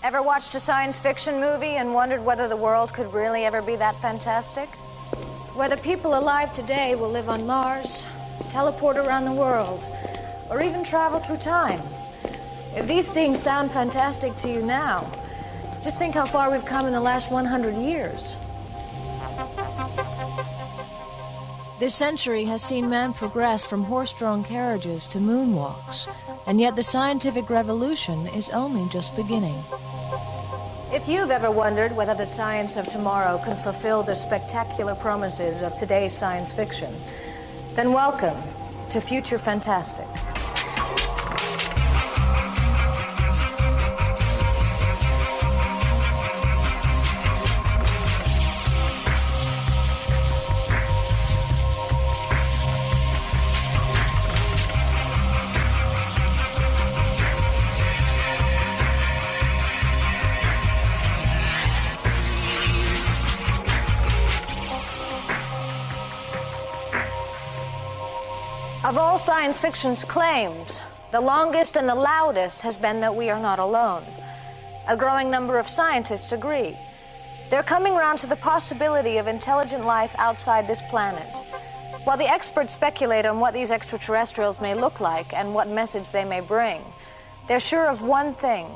Ever watched a science fiction movie and wondered whether the world could really ever be that fantastic? Whether people alive today will live on Mars, teleport around the world, or even travel through time. If these things sound fantastic to you now, just think how far we've come in the last 100 years. This century has seen man progress from horse-drawn carriages to moonwalks, and yet the scientific revolution is only just beginning. If you've ever wondered whether the science of tomorrow can fulfill the spectacular promises of today's science fiction, then welcome to Future Fantastic. Of all science fiction's claims, the longest and the loudest has been that we are not alone. A growing number of scientists agree. They're coming round to the possibility of intelligent life outside this planet. While the experts speculate on what these extraterrestrials may look like and what message they may bring, they're sure of one thing.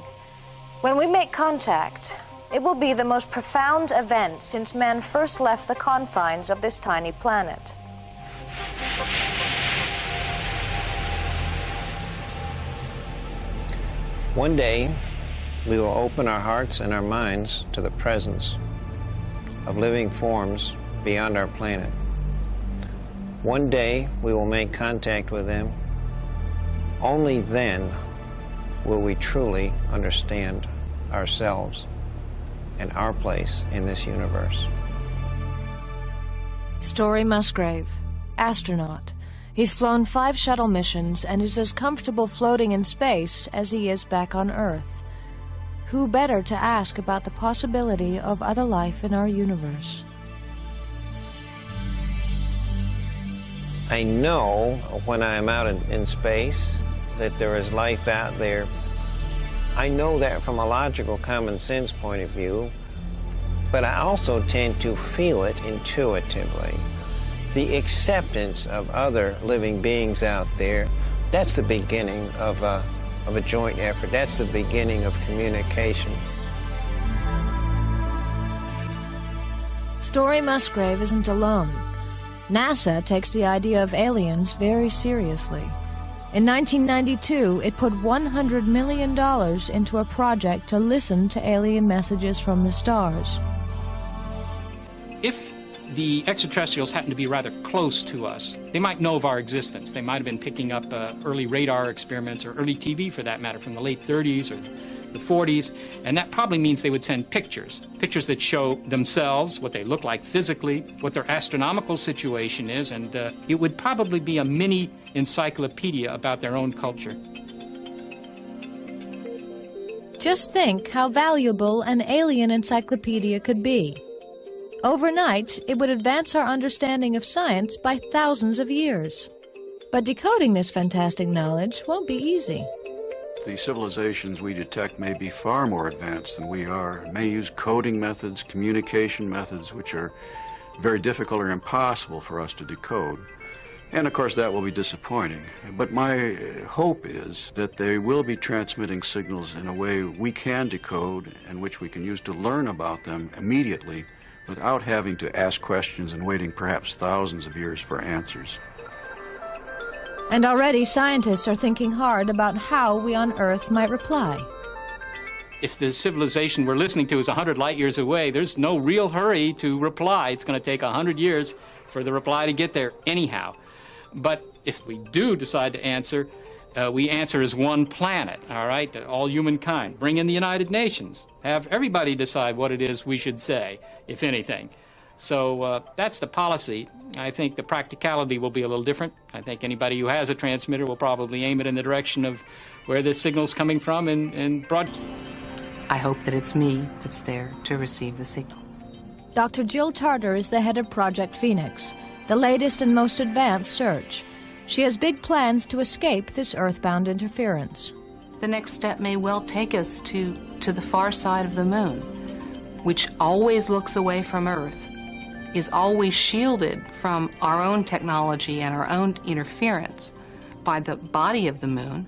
When we make contact, it will be the most profound event since man first left the confines of this tiny planet. One day, we will open our hearts and our minds to the presence of living forms beyond our planet. One day, we will make contact with them. Only then will we truly understand ourselves and our place in this universe. Story Musgrave, astronaut. He's flown 5 shuttle missions and is as comfortable floating in space as he is back on Earth. Who better to ask about the possibility of other life in our universe? I know when I'm out in space that there is life out there. I know that from a logical, common sense point of view, but I also tend to feel it intuitively. The acceptance of other living beings out there, that's the beginning of a joint effort. That's the beginning of communication. Story Musgrave isn't alone. NASA takes the idea of aliens very seriously. In 1992, it put $100 million into a project to listen to alien messages from the stars. If the extraterrestrials happen to be rather close to us, they might know of our existence. They might have been picking up early radar experiments, or early TV for that matter, from the late 30s or the 40s, and that probably means they would send pictures that show themselves, what they look like physically, what their astronomical situation is, and it would probably be a mini encyclopedia about their own culture. Just think how valuable an alien encyclopedia could be. Overnight, it would advance our understanding of science by thousands of years. But decoding this fantastic knowledge won't be easy. The civilizations we detect may be far more advanced than we are, may use coding methods, communication methods, which are very difficult or impossible for us to decode. And of course that will be disappointing. But my hope is that they will be transmitting signals in a way we can decode and which we can use to learn about them immediately, without having to ask questions and waiting perhaps thousands of years for answers. And already scientists are thinking hard about how we on Earth might reply. If the civilization we're listening to is 100 light years away, there's no real hurry to reply. It's going to take 100 years for the reply to get there anyhow. But if we do decide to answer, we answer as one planet, all right, all humankind. Bring in the United Nations. Have everybody decide what it is we should say, if anything. So that's the policy. I think the practicality will be a little different. I think anybody who has a transmitter will probably aim it in the direction of where this signal's coming from and broadcast. I hope that it's me that's there to receive the signal. Dr. Jill Tarter is the head of Project Phoenix, the latest and most advanced search. She has big plans to escape this earthbound interference. The next step may well take us to the far side of the moon, which always looks away from Earth, is always shielded from our own technology and our own interference by the body of the moon,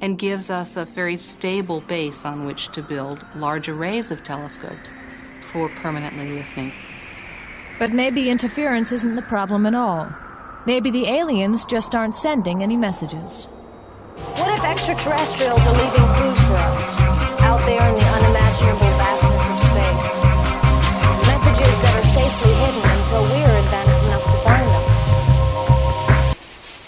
and gives us a very stable base on which to build large arrays of telescopes for permanently listening. But maybe interference isn't the problem at all. Maybe the aliens just aren't sending any messages. What if extraterrestrials are leaving clues for us?